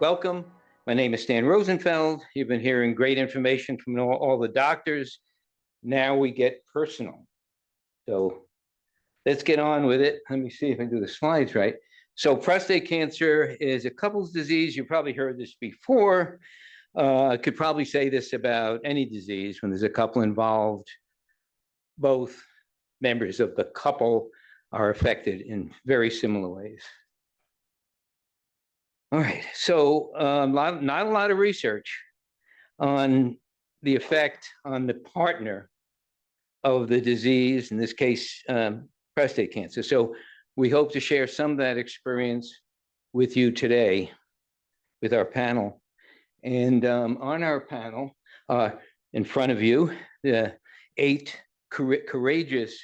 Welcome. My name is Stan Rosenfeld. You've been hearing great information from all the doctors. Now we get personal. So let's get on with it. Let me see if I can do the slides right. So prostate cancer is a couple's disease. You probably heard this before. Could probably say this about any disease when there's a couple involved. Both members of the couple are affected in very similar ways. All right, so not a lot of research on the effect on the partner of the disease, in this case, prostate cancer. So we hope to share some of that experience with you today with our panel. And on our panel, in front of you, the 7 courageous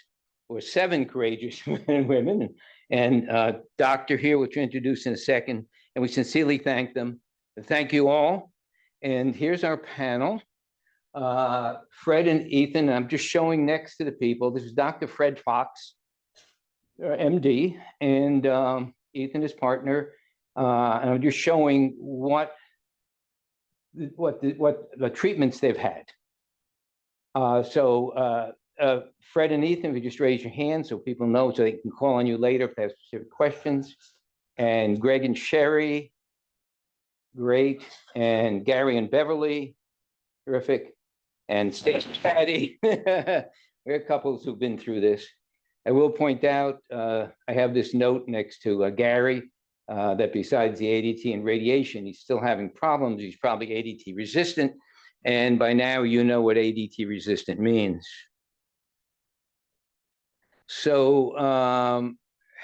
men and women, and doctor here, which we'll introduce in a second, and we sincerely thank them. Thank you all. And here's our panel. Fred and Ethan, I'm just showing next to the people. This is Dr. Fred Fox, MD, and Ethan, his partner. And I'm just showing what the treatments they've had. Fred and Ethan, if you just raise your hand so people know, so they can call on you later if they have specific questions. And Greg and Sherry, great. And Gary and Beverly, terrific. And Stacy, Patty, we're couples who've been through this. I will point out, I have this note next to Gary, that besides the ADT and radiation, he's still having problems. He's probably ADT resistant. And by now, you know what ADT resistant means. So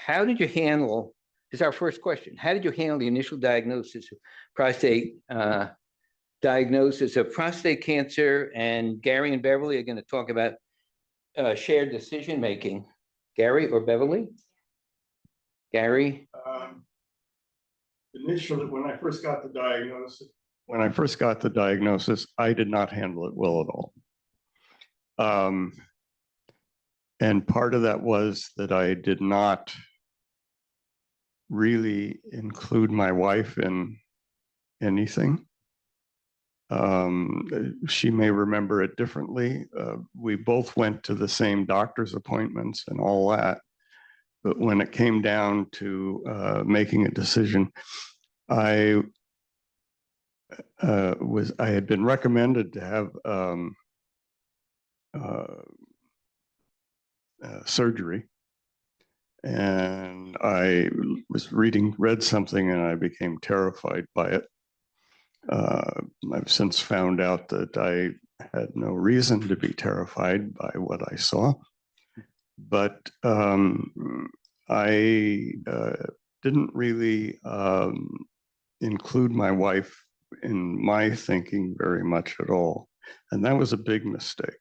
how did you handle, this is our first question, how did you handle the initial diagnosis of prostate cancer? And Gary and Beverly are going to talk about shared decision-making. Gary or Beverly? Gary? Initially, when I first got the diagnosis, I did not handle it well at all. And part of that was that I did not really include my wife in anything. She may remember it differently. We both went to the same doctor's appointments and all that. But when it came down to making a decision, I had been recommended to have surgery, and I was read something, and I became terrified by it. I've since found out that I had no reason to be terrified by what I saw, but I didn't really include my wife in my thinking very much at all, and that was a big mistake.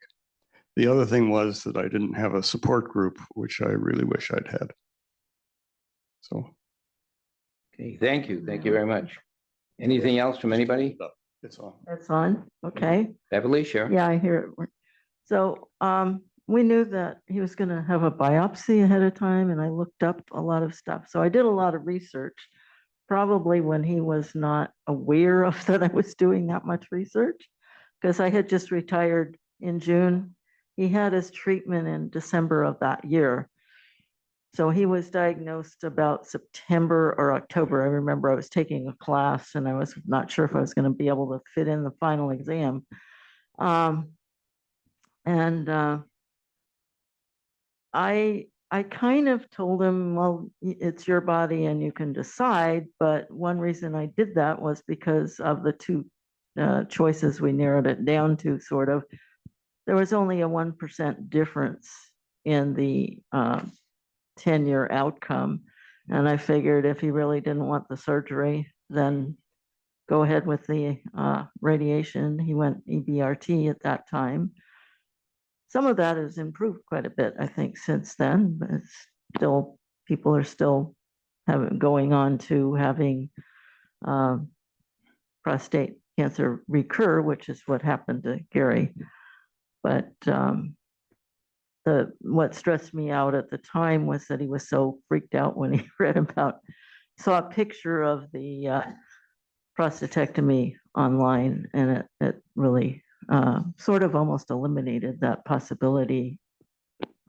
The other thing was that I didn't have a support group, which I really wish I'd had. So. Okay, thank you. Thank you very much. Anything else from anybody? It's on. It's on. Okay. Beverly, sure. Yeah, I hear it. So we knew that he was going to have a biopsy ahead of time, and I looked up a lot of stuff. So I did a lot of research, probably when he was not aware of that I was doing that much research, because I had just retired in June. He had his treatment in December of that year. So he was diagnosed about September or October. I remember I was taking a class and I was not sure if I was going to be able to fit in the final exam. I kind of told him, well, it's your body and you can decide. But one reason I did that was because of the two choices we narrowed it down to, sort of. There was only a 1% difference in the 10-year outcome. And I figured if he really didn't want the surgery, then go ahead with the radiation. He went EBRT at that time. Some of that has improved quite a bit, I think, since then, but it's still, people are still going on to having prostate cancer recur, which is what happened to Gary. But what stressed me out at the time was that he was so freaked out when he read about, saw a picture of the prostatectomy online, and it really sort of almost eliminated that possibility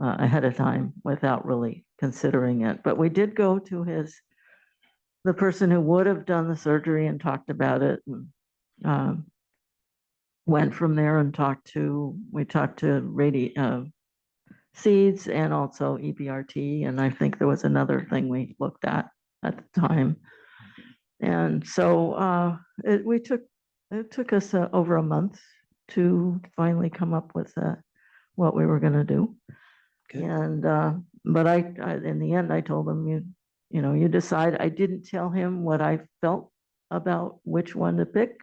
ahead of time without really considering it. But we did go to the person who would have done the surgery and talked about it, and went from there and we talked to seeds and also EBRT, and I think there was another thing we looked at the time. And so it took us over a month to finally come up with what we were going to do. Good. And but I in the end I told him, you decide. I didn't tell him what I felt about which one to pick,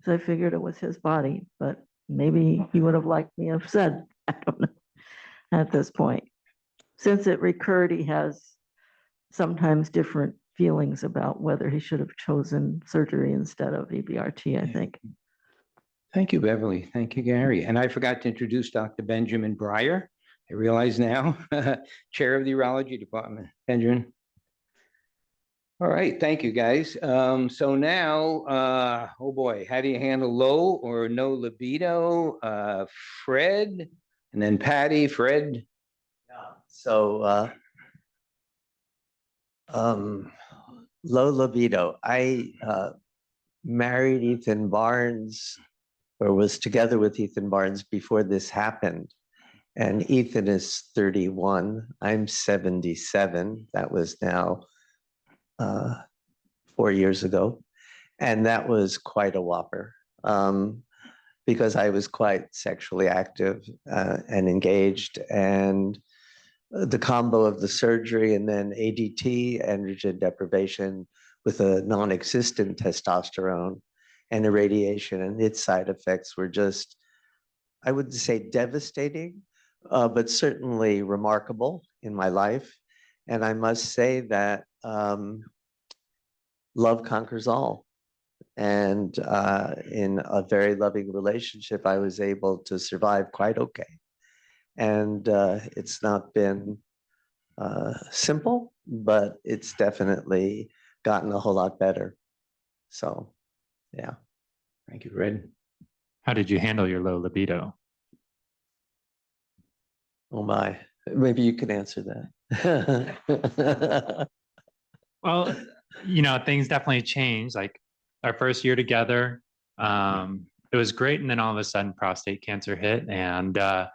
so I figured it was his body, but maybe he would have liked me to have said, I don't know, at this point. Since it recurred, he has sometimes different feelings about whether he should have chosen surgery instead of EBRT, I think. Thank you, Beverly. Thank you, Gary. And I forgot to introduce Dr. Benjamin Breyer. I realize now, Chair of the Urology Department. Benjamin. All right, thank you, guys. So now, oh boy, how do you handle low or no libido? Fred, and then Patty. Fred. Yeah. So low libido. I married Ethan Barnes, or was together with Ethan Barnes before this happened. And Ethan is 31. I'm 77. That was now 4 years ago. And that was quite a whopper, because I was quite sexually active and engaged. And the combo of the surgery and then ADT, androgen deprivation, with a non-existent testosterone and irradiation, and its side effects were just, I wouldn't say devastating, but certainly remarkable in my life. And I must say that love conquers all. And in a very loving relationship, I was able to survive quite okay. And it's not been simple, but it's definitely gotten a whole lot better. So, yeah. Thank you, Fred. How did you handle your low libido? Oh my, maybe you can answer that. Well, things definitely changed. Like our first year together, it was great. And then all of a sudden prostate cancer hit, and I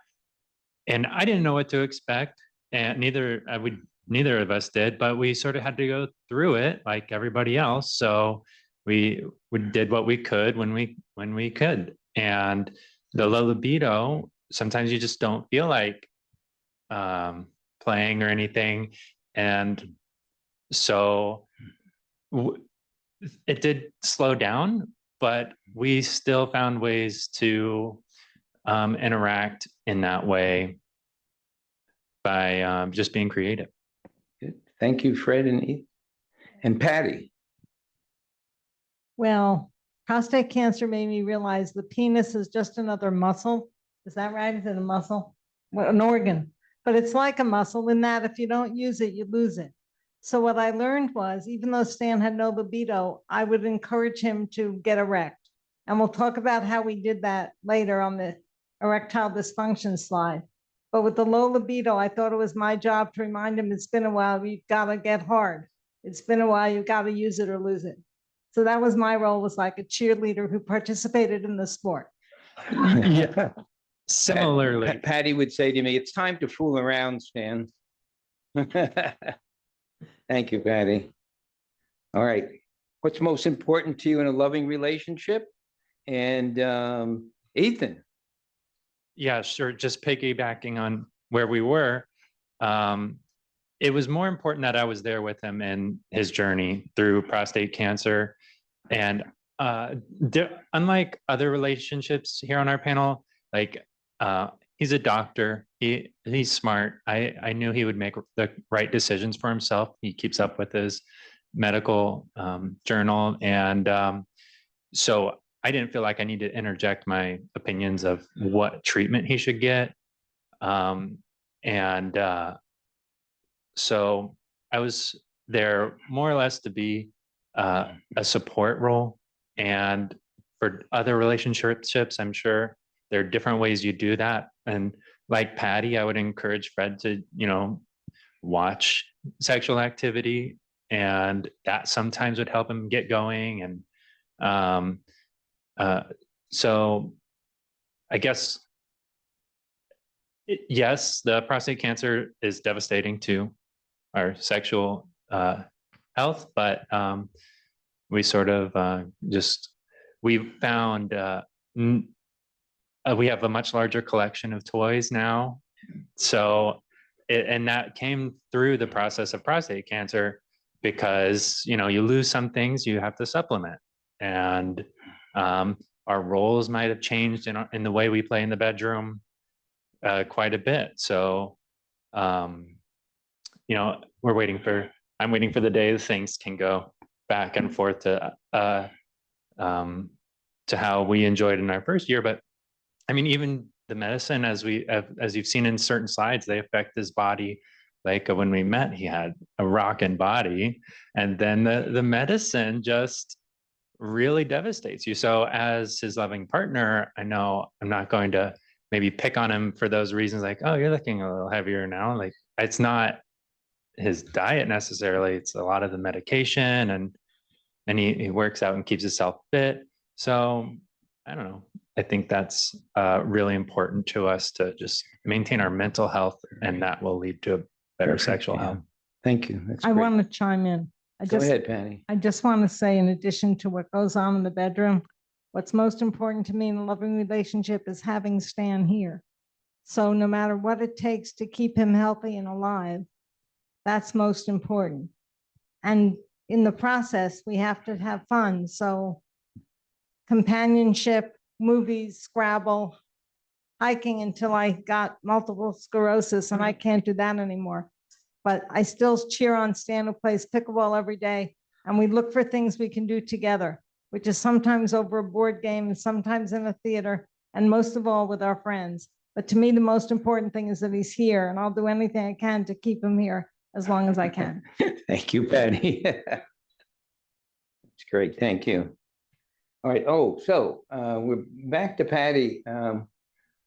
didn't know what to expect, and neither of us did, but we sort of had to go through it like everybody else. So we did what we could when we could. And the low libido, sometimes you just don't feel like playing or anything. And so it did slow down, but we still found ways to interact in that way by just being creative. Good. Thank you, Fred and Patty. Well, prostate cancer made me realize the penis is just another muscle. Is that right? Is it a muscle? Well, an organ, but it's like a muscle in that if you don't use it, you lose it. So what I learned was, even though Stan had no libido, I would encourage him to get erect. And we'll talk about how we did that later on the erectile dysfunction slide. But with the low libido, I thought it was my job to remind him, it's been a while, you've got to get hard. It's been a while, you've got to use it or lose it. So that was my role, was like a cheerleader who participated in the sport. Yeah. Similarly, Patty would say to me, "It's time to fool around, Stan." Thank you, Patty. All right. What's most important to you in a loving relationship? And Ethan. yeah, sure. Just piggybacking on where we were, it was more important that I was there with him in his journey through prostate cancer. And unlike other relationships here on our panel, like he's a doctor, he's smart. I knew he would make the right decisions for himself. He keeps up with his medical journal. And so I didn't feel like I needed to interject my opinions of what treatment he should get. So I was there more or less to be a support role And for other relationships, I'm sure there are different ways you do that. And like Patty, I would encourage Fred to, watch sexual activity, and that sometimes would help him get going. And so I guess, yes, the prostate cancer is devastating to our sexual health, but we sort of we found we have a much larger collection of toys now. So, and that came through the process of prostate cancer, because, you lose some things, you have to supplement. And our roles might have changed in the way we play in the bedroom quite a bit. So, I'm waiting for the day that things can go back and forth to how we enjoyed in our first year. But I mean, even the medicine, as you've seen in certain slides, they affect his body. Like when we met, he had a rockin' body, and then the medicine just really devastates you. So as his loving partner, I know I'm not going to maybe pick on him for those reasons, like, oh, you're looking a little heavier now. Like, it's not his diet necessarily, it's a lot of the medication, and he works out and keeps himself fit. So I don't know. I think that's really important to us, to just maintain our mental health, and that will lead to a better sexual health. Thank you. That's I great. want to chime in. Go ahead, Patty. I just want to say, in addition to what goes on in the bedroom, what's most important to me in a loving relationship is having Stan here. So no matter what it takes to keep him healthy and alive, that's most important. And in the process, we have to have fun. So companionship, movies, Scrabble, hiking until I got multiple sclerosis, and I can't do that anymore. But I still cheer on Stan, who plays pickleball every day, and we look for things we can do together, which is sometimes over a board game and sometimes in a theater, and most of all with our friends. But to me, the most important thing is that he's here, and I'll do anything I can to keep him here as long as I can. Thank you, Patty. That's great. Thank you. All right. Oh, so we're back to Patty,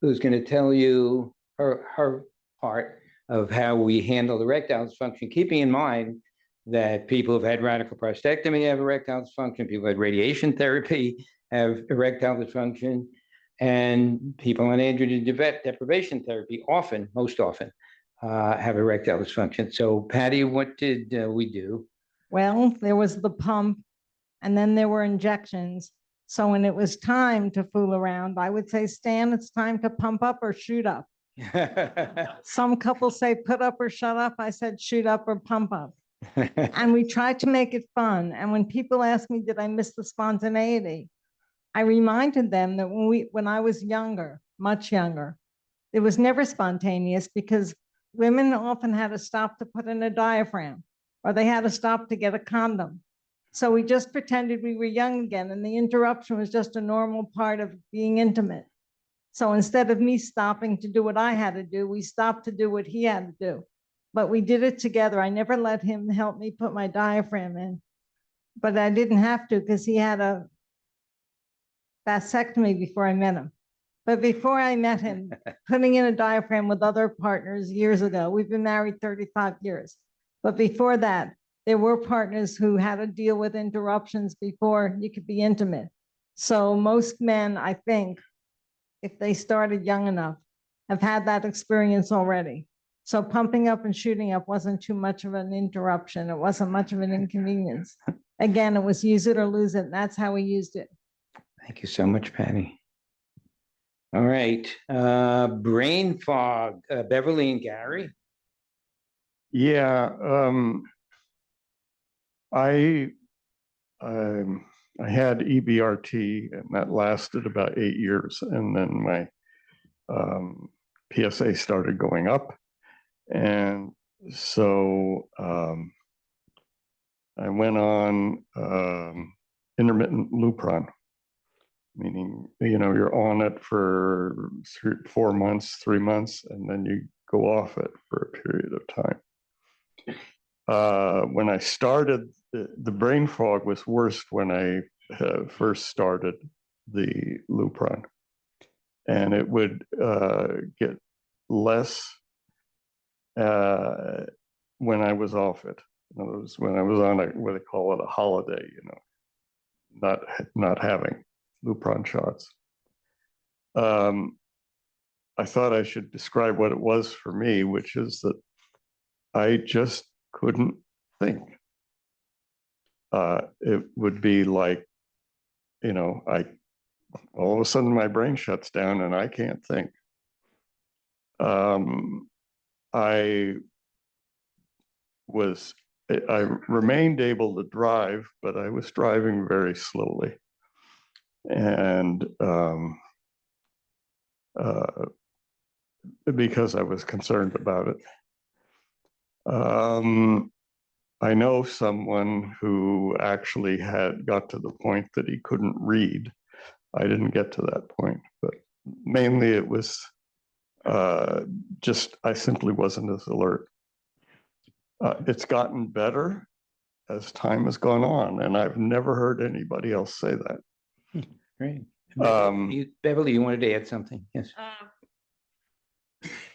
who's going to tell you her part of how we handle erectile dysfunction, keeping in mind that people who've had radical prostatectomy have erectile dysfunction, people who had radiation therapy have erectile dysfunction, and people on androgen deprivation therapy most often have erectile dysfunction. So Patty, what did we do? Well, there was the pump, and then there were injections. So when it was time to fool around, I would say, Stan, it's time to pump up or shoot up. Some couples say put up or shut up. I said shoot up or pump up. And we tried to make it fun. And when people ask me, did I miss the spontaneity? I reminded them that when I was younger, much younger, it was never spontaneous, because women often had to stop to put in a diaphragm, or they had to stop to get a condom. So we just pretended we were young again, and the interruption was just a normal part of being intimate. So instead of me stopping to do what I had to do, we stopped to do what he had to do. But we did it together. I never let him help me put my diaphragm in, but I didn't have to, because he had a vasectomy before I met him. But before I met him, putting in a diaphragm with other partners years ago, we've been married 35 years. But before that, there were partners who had to deal with interruptions before you could be intimate. So most men, I think, if they started young enough, have had that experience already. So pumping up and shooting up wasn't too much of an interruption. It wasn't much of an inconvenience. Again, it was use it or lose it. And that's how we used it. Thank you so much, Patty. All right. Brain fog, Beverly and Gary. Yeah, I had EBRT, and that lasted about 8 years, and then my PSA started going up, and so I went on intermittent Lupron, meaning you're on it for 4 months, 3 months, and then you go off it for a period of time. When I started, the brain fog was worst when I first started the Lupron. And it would get less when I was off it. In other words, when I was on what they call it, a holiday, not having Lupron shots. I thought I should describe what it was for me, which is that I just couldn't think. It would be like, all of a sudden my brain shuts down and I can't think. I remained able to drive, but I was driving very slowly. And because I was concerned about it. I know someone who actually got to the point that he couldn't read. I didn't get to that point, but mainly it was I simply wasn't as alert. It's gotten better as time has gone on, and I've never heard anybody else say that. Great. Beverly, you wanted to add something? Yes.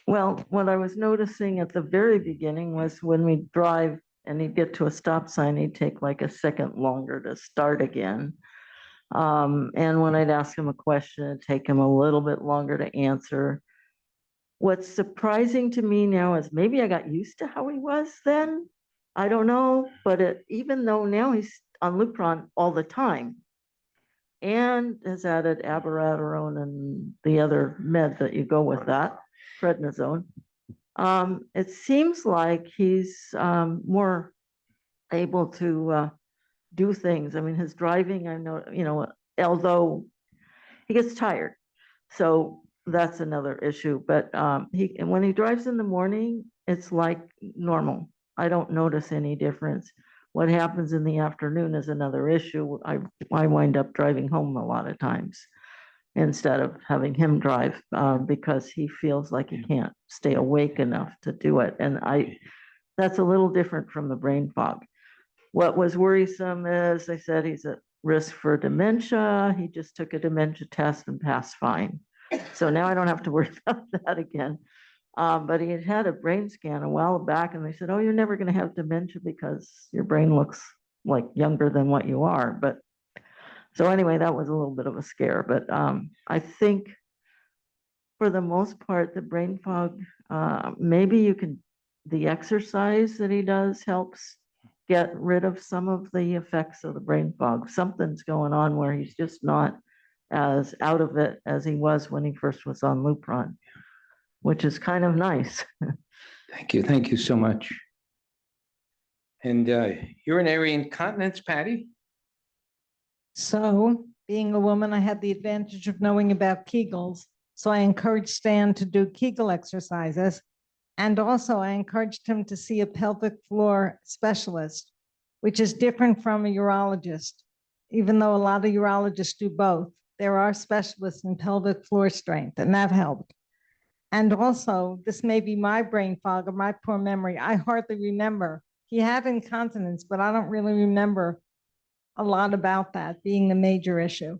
Well, what I was noticing at the very beginning was when we drive and he'd get to a stop sign, he'd take like a second longer to start again. And when I'd ask him a question, it'd take him a little bit longer to answer. What's surprising to me now is maybe I got used to how he was then. I don't know, but even though now he's on Lupron all the time and has added abiraterone and the other med that you go with that, prednisone, it seems like he's more able to do things. I mean, his driving, I know, although he gets tired, so that's another issue. But when he drives in the morning, it's like normal. I don't notice any difference. What happens in the afternoon is another issue. I wind up driving home a lot of times instead of having him drive because he feels like he can't stay awake enough to do it. And that's a little different from the brain fog. What was worrisome is they said he's at risk for dementia. He just took a dementia test and passed fine. So now I don't have to worry about that again. But he had a brain scan a while back and they said, oh, you're never going to have dementia because your brain looks like younger than what you are. But so anyway, that was a little bit of a scare. But I think for the most part, the brain fog, maybe the exercise that he does helps get rid of some of the effects of the brain fog. Something's going on where he's just not as out of it as he was when he first was on Lupron, which is kind of nice. Thank you. Thank you so much. And urinary incontinence, Patty? So being a woman, I had the advantage of knowing about Kegels. So I encouraged Stan to do Kegel exercises. And also I encouraged him to see a pelvic floor specialist, which is different from a urologist. Even though a lot of urologists do both, there are specialists in pelvic floor strength, and that helped. And also, this may be my brain fog or my poor memory. I hardly remember. He had incontinence, but I don't really remember a lot about that being the major issue.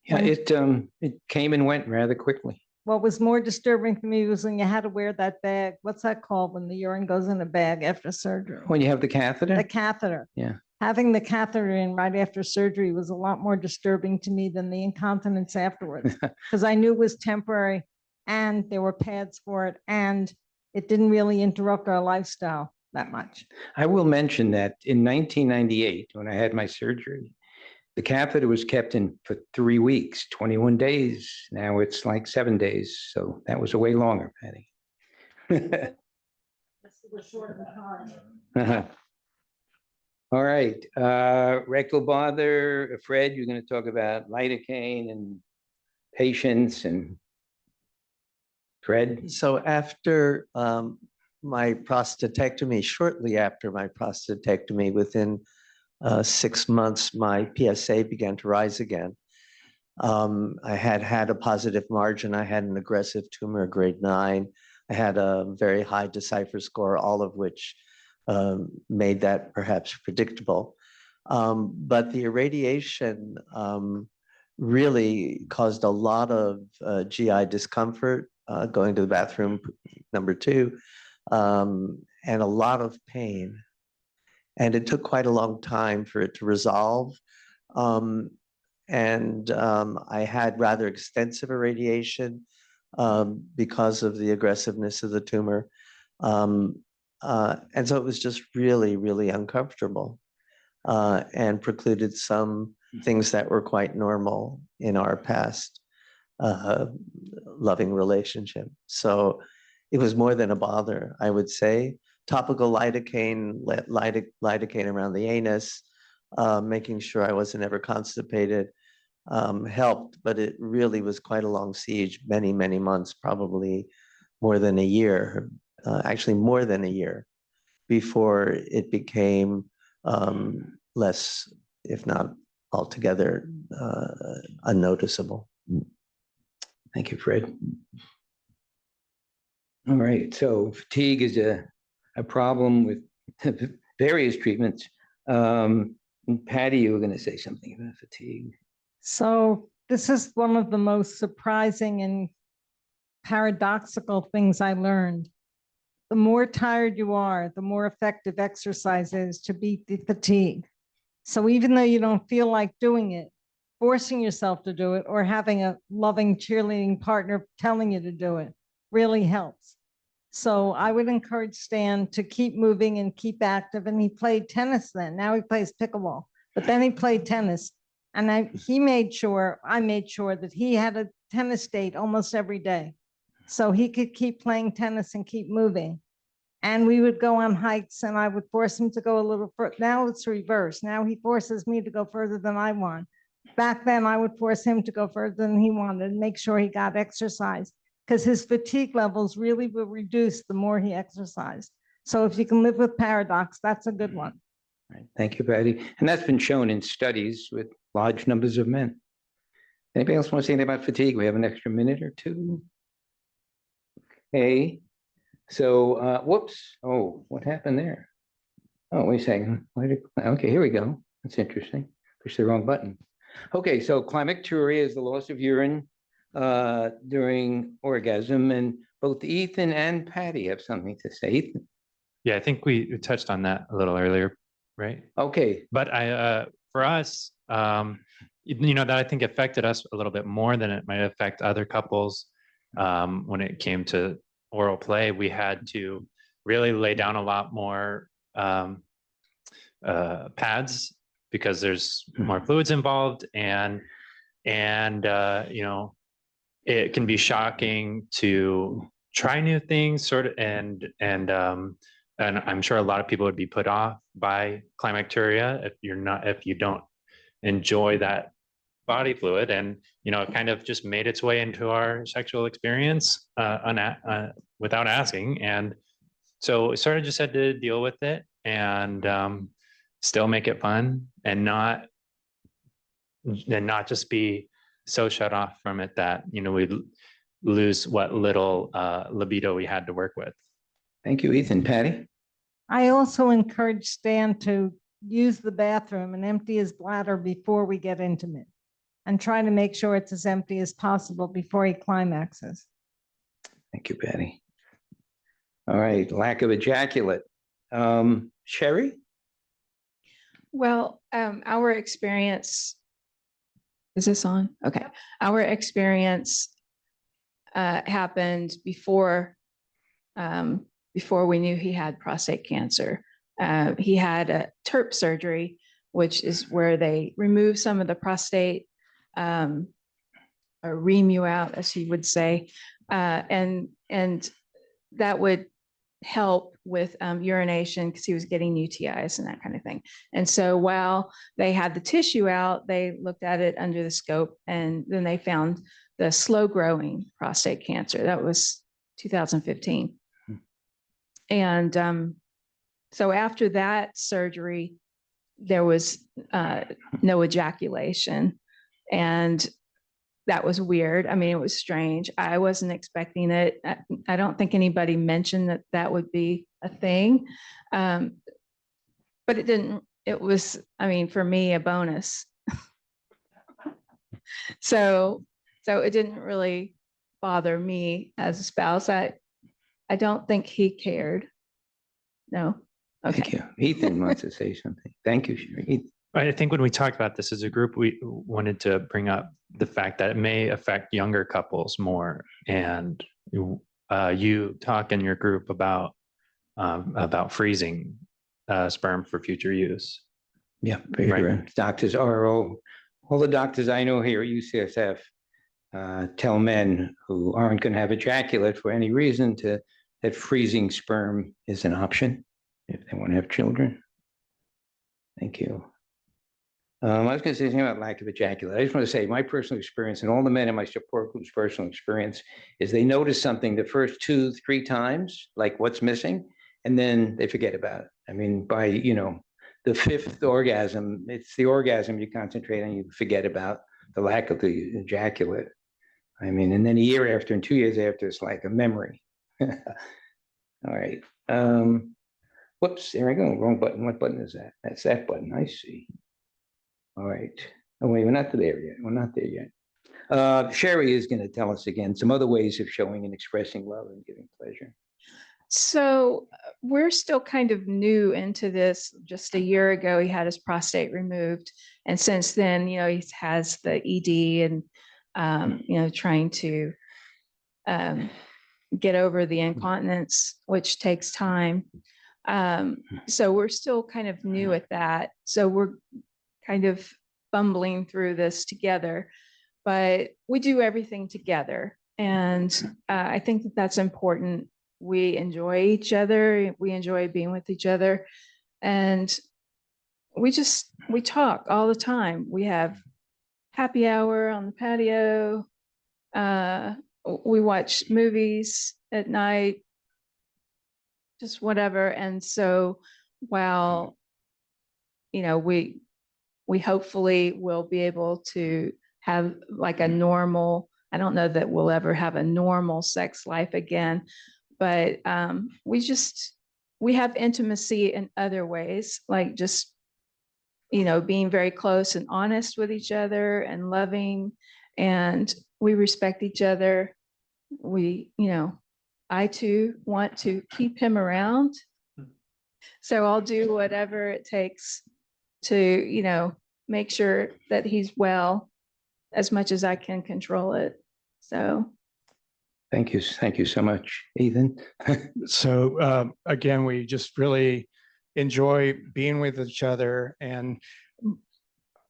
Yeah, it came and went rather quickly. What was more disturbing for me was when you had to wear that bag. What's that called when the urine goes in a bag after surgery? When you have the catheter? The catheter. Yeah. Having the catheter in right after surgery was a lot more disturbing to me than the incontinence afterwards, because I knew it was temporary and there were pads for it and it didn't really interrupt our lifestyle that much. I will mention that in 1998, when I had my surgery, the catheter was kept in for 3 weeks, 21 days. Now it's like 7 days. So that was a way longer, Patty. All right. Rectal bother, Fred, you're going to talk about lidocaine and patients and Fred. So after my prostatectomy, shortly after my prostatectomy, within 6 months, my PSA began to rise again. I had a positive margin. I had an aggressive tumor, grade 9. I had a very high Decipher score, all of which made that perhaps predictable. But the irradiation really caused a lot of GI discomfort, going to the bathroom, number 2, and a lot of pain. And it took quite a long time for it to resolve. I had rather extensive irradiation because of the aggressiveness of the tumor. And so it was just really, really uncomfortable, and precluded some things that were quite normal in our past loving relationship. So it was more than a bother, I would say. Topical lidocaine around the anus, making sure I wasn't ever constipated, helped, but it really was quite a long siege, many, many months, probably more than a year, actually more than a year, before it became less, if not altogether, unnoticeable. Thank you, Fred. All right, so fatigue is a problem with various treatments. Patty, you were going to say something about fatigue. So this is one of the most surprising and paradoxical things I learned. The more tired you are, the more effective exercise is to beat the fatigue. So even though you don't feel like doing it, forcing yourself to do it or having a loving cheerleading partner telling you to do it really helps. So I would encourage Stan to keep moving and keep active. And he played tennis then. Now he plays pickleball, but then he played tennis. And I made sure that he had a tennis date almost every day, so he could keep playing tennis and keep moving. And we would go on hikes, and I would force him to go a little further. Now it's reversed. Now he forces me to go further than I want. Back then, I would force him to go further than he wanted and make sure he got exercise, because his fatigue levels really will reduce the more he exercised. So if you can live with paradox, that's a good one. Right. Thank you, Patty. And that's been shown in studies with large numbers of men. Anybody else want to say anything about fatigue? We have an extra minute or two. Okay. So, whoops. Oh, what happened there? Oh, wait a second. Okay, here we go. That's interesting. Push the wrong button. Okay, so climacturia is the loss of urine during orgasm, and both Ethan and Patty have something to say. Ethan. Yeah, I think we touched on that a little earlier, right? Okay. But for us, that I think affected us a little bit more than it might affect other couples. When it came to oral play, we had to really lay down a lot more pads, because there's more fluids involved, and it can be shocking to try new things, sort of, and I'm sure a lot of people would be put off by climacturia if you don't enjoy that body fluid, and it kind of just made its way into our sexual experience without asking, and so we sort of just had to deal with it and still make it fun, and not just be so shut off from it that we lose what little libido we had to work with. Thank you, Ethan. Patty? I also encourage Stan to use the bathroom and empty his bladder before we get intimate, and try to make sure it's as empty as possible before he climaxes. Thank you, Patty. All right, lack of ejaculate. Sherry? Well, our experience, is this on? Okay. Our experience happened before we knew he had prostate cancer. He had a TURP surgery, which is where they remove some of the prostate, or ream you out, as he would say, and that would help with urination, because he was getting UTIs and that kind of thing. And so while they had the tissue out, they looked at it under the scope, and then they found the slow growing prostate cancer. That was 2015. And so after that surgery, there was no ejaculation, and that was weird. I mean, it was strange. I wasn't expecting it. I don't think anybody mentioned that would be a thing, but it didn't it was, I mean, for me, a bonus. So it didn't really bother me as a spouse. I don't think he cared. No. Thank Okay. you. Ethan wants to say something. Thank you, Sherry. I think when we talked about this as a group, we wanted to bring up the fact that it may affect younger couples more. And you talk in your group about freezing sperm for future use. Yeah, right. Doctors are all the doctors I know here at UCSF tell men who aren't going to have ejaculate for any reason that freezing sperm is an option if they want to have children. Thank you. I was going to say something about lack of ejaculate. I just want to say my personal experience and all the men in my support group's personal experience is they notice something the first 2-3 times, like what's missing, and then they forget about it. I mean, by, the 5th orgasm, it's the orgasm you concentrate on, you forget about the lack of the ejaculate. I mean, and then a year after and 2 years after, it's like a memory. All right. Whoops, there I go. Wrong button. What button is that? That's that button. I see. All right. Oh, wait, we're not there yet. We're not there yet. Sherry is going to tell us again some other ways of showing and expressing love and giving pleasure. So we're still kind of new into this. Just a year ago, he had his prostate removed. And since then, he has the ED and, trying to get over the incontinence, which takes time. So we're still kind of new at that. So we're kind of bumbling through this together, but we do everything together. And I think that that's important. We enjoy each other. We enjoy being with each other. And we talk all the time. We have happy hour on the patio. We watch movies at night, just whatever. And so while, we hopefully will be able to have like a normal, I don't know that we'll ever have a normal sex life again, but we have intimacy in other ways, like just, being very close and honest with each other and loving, and we respect each other. I too want to keep him around. So I'll do whatever it takes to, make sure that he's well as much as I can control it. So. Thank you. Thank you so much, Ethan. So again, we just really enjoy being with each other, and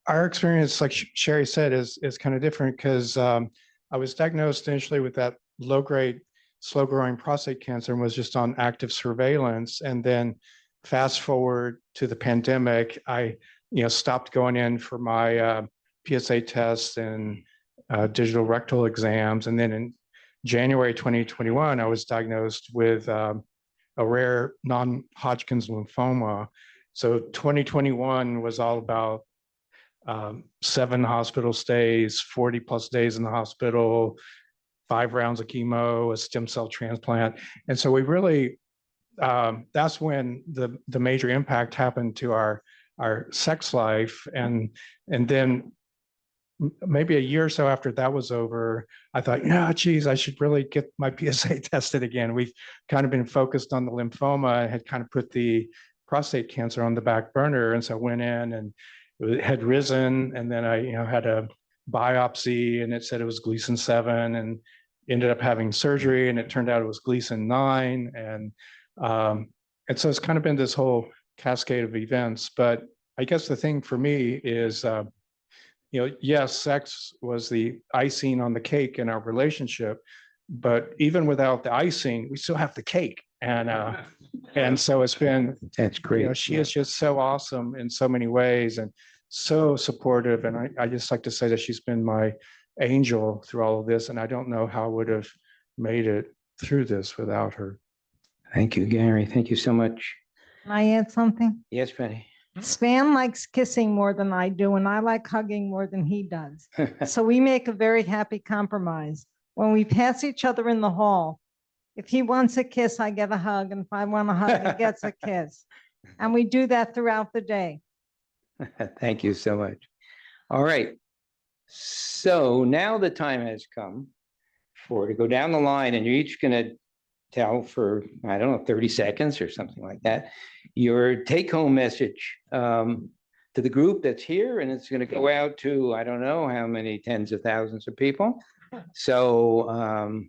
our experience, like Sherry said, is kind of different because I was diagnosed initially with that low-grade, slow-growing prostate cancer and was just on active surveillance. And then fast forward to the pandemic, I stopped going in for my PSA tests and digital rectal exams. And then in January 2021, I was diagnosed with a rare non-Hodgkin's lymphoma. So 2021 was all about 7 hospital stays, 40 plus days in the hospital, 5 rounds of chemo, a stem cell transplant. And so we really, that's when the major impact happened to our sex life. And then maybe a year or so after that was over, I thought, geez, I should really get my PSA tested again. We've kind of been focused on the lymphoma. I had kind of put the prostate cancer on the back burner. And so I went in and it had risen. And then I, had a biopsy and it said it was Gleason 7 and ended up having surgery. And it turned out it was Gleason 9. And so it's kind of been this whole cascade of events. But I guess the thing for me is, yes, sex was the icing on the cake in our relationship, but even without the icing, we still have the cake. And so it's been, that's great. She is just so awesome in so many ways and so supportive. And I just like to say that she's been my angel through all of this. And I don't know how I would have made it through this without her. Thank you, Gary. Thank you so much. Can I add something? Yes, Penny. Stan likes kissing more than I do, and I like hugging more than he does. So we make a very happy compromise. When we pass each other in the hall, if he wants a kiss, I get a hug. And if I want a hug, he gets a kiss. And we do that throughout the day. Thank you so much. All right. So now the time has come for to go down the line, and you're each going to tell for, I don't know, 30 seconds or something like that, your take-home message to the group that's here, and it's going to go out to, I don't know how many tens of thousands of people. So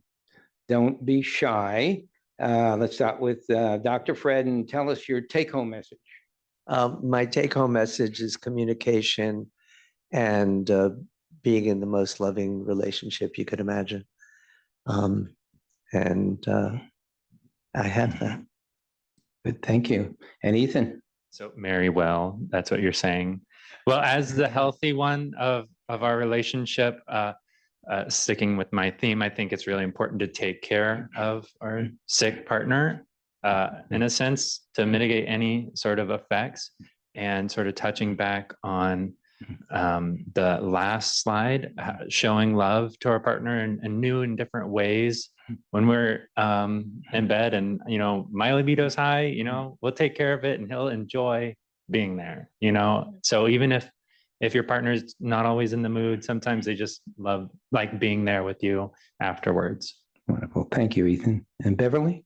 don't be shy. Let's start with Dr. Fred and tell us your take-home message. My take-home message is communication and being in the most loving relationship you could imagine. I have that. Good, thank you. And Ethan? So marry well, that's what you're saying. Well, as the healthy one of our relationship, sticking with my theme, I think it's really important to take care of our sick partner, in a sense, to mitigate any sort of effects. And sort of touching back on the last slide, showing love to our partner in new and different ways. When we're in bed and, you know, my libido's high, you know, we'll take care of it and he'll enjoy being there, you know. So even if your partner's not always in the mood, sometimes they just love like being there with you afterwards. Wonderful. Thank you, Ethan. And Beverly?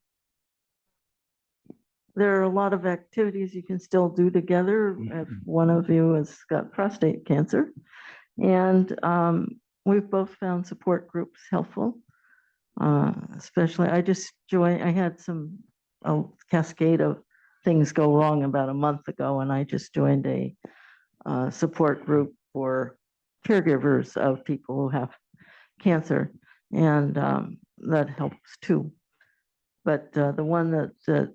There are a lot of activities you can still do together if one of you has got prostate cancer. And we've both found support groups helpful. Especially, I had a cascade of things go wrong about a month ago, and I just joined a support group for caregivers of people who have cancer, and that helps too. But the one that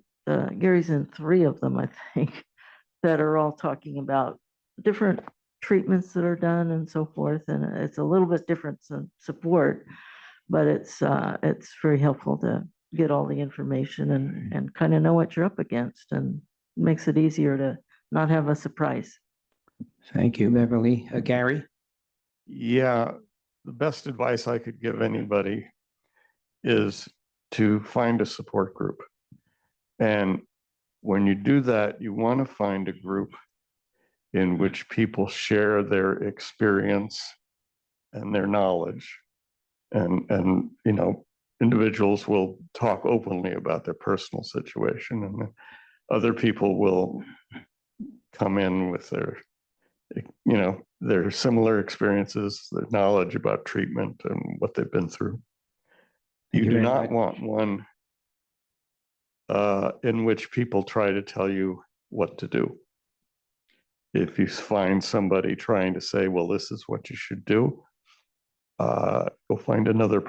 Gary's in 3 of them, I think, that are all talking about different treatments that are done and so forth, and it's a little bit different support, but it's very helpful to get all the information and kind of know what you're up against, and makes it easier to not have a surprise. Thank you, Beverly. Gary? Yeah, the best advice I could give anybody is to find a support group. And when you do that, you want to find a group in which people share their experience and their knowledge. And you know, individuals will talk openly about their personal situation, and other people will come in with their, you know, their similar experiences, their knowledge about treatment and what they've been through. You do not want one in which people try to tell you what to do. If you find somebody trying to say, well, this is what you should do, go find another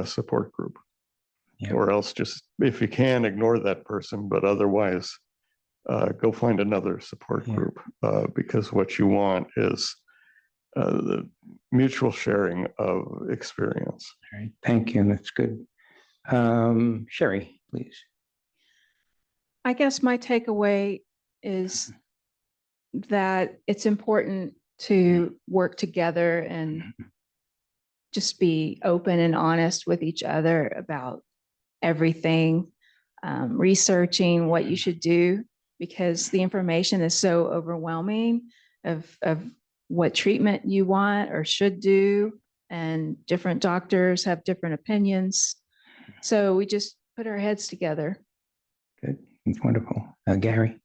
support group. Yep. Or else just, if you can, ignore that person, but otherwise go find another support group, because what you want is the mutual sharing of experience. All right, thank you, that's good. Sherry, please. I guess my takeaway is that it's important to work together and just be open and honest with each other about everything, researching what you should do, because the information is so overwhelming of what treatment you want or should do, and different doctors have different opinions. So we just put our heads together. Good, that's wonderful. Gary?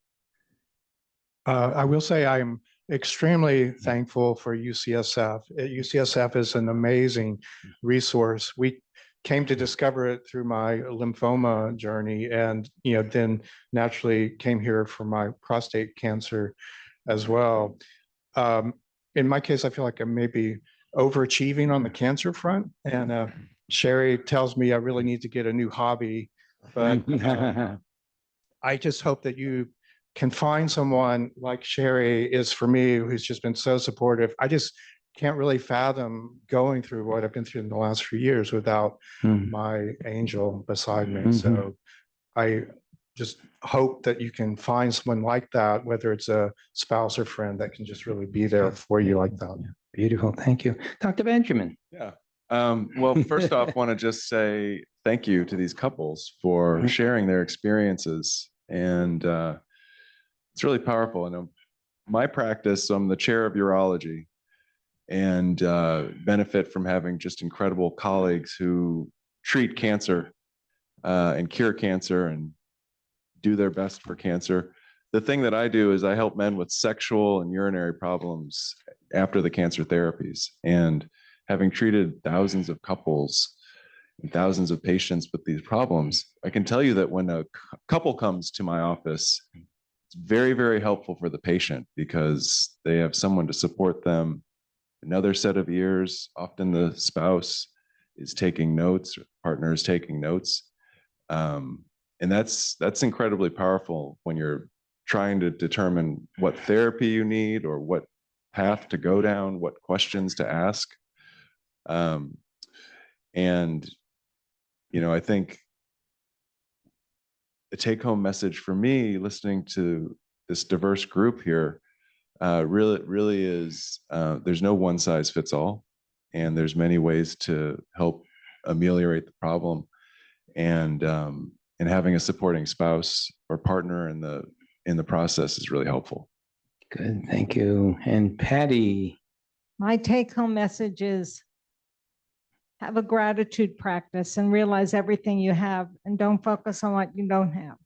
I will say I'm extremely thankful for UCSF. UCSF is an amazing resource. We came to discover it through my lymphoma journey, and then naturally came here for my prostate cancer as well. In my case, I feel like I'm maybe overachieving on the cancer front, and Sherry tells me I really need to get a new hobby, but I just hope that you can find someone like Sherry is for me, who's just been so supportive. I just can't really fathom going through what I've been through in the last few years without my angel beside me. So I just hope that you can find someone like that, whether it's a spouse or friend, that can just really be there for you like that. Beautiful, thank you. Dr. Benjamin. Yeah. Well, first off, want to just say thank you to these couples for sharing their experiences. And it's really powerful. I know my practice, so I'm the chair of urology and benefit from having just incredible colleagues who treat cancer and cure cancer and do their best for cancer. The thing that I do is I help men with sexual and urinary problems after the cancer therapies. And having treated thousands of couples and thousands of patients with these problems, I can tell you that when a couple comes to my office, it's very, very helpful for the patient because they have someone to support them. Another set of ears, often the spouse is taking notes, or partner is taking notes. And that's incredibly powerful when you're trying to determine what therapy you need or what path to go down, what questions to ask. And, you know, I think the take-home message for me, listening to this diverse group here, really is there's no one size fits all, and there's many ways to help ameliorate the problem. And having a supporting spouse or partner in the process is really helpful. Good, thank you. And Patty. My take-home message is have a gratitude practice and realize everything you have and don't focus on what you don't have.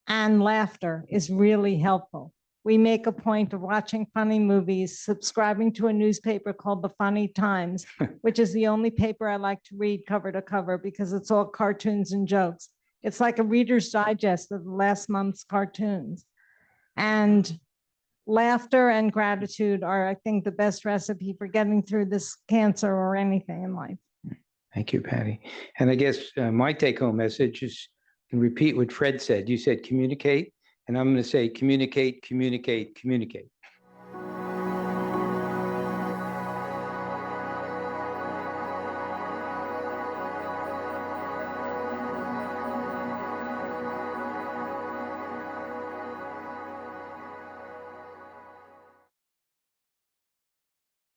And laughter is really helpful. We make a point of watching funny movies, subscribing to a newspaper called The Funny Times, which is the only paper I like to read cover to cover because it's all cartoons and jokes. It's like a Reader's Digest of the last month's cartoons. And laughter and gratitude are, I think, the best recipe for getting through this cancer or anything in life. Thank you, Patty. And I guess my take-home message is to repeat what Fred said. You said communicate, and I'm going to say communicate, communicate, communicate.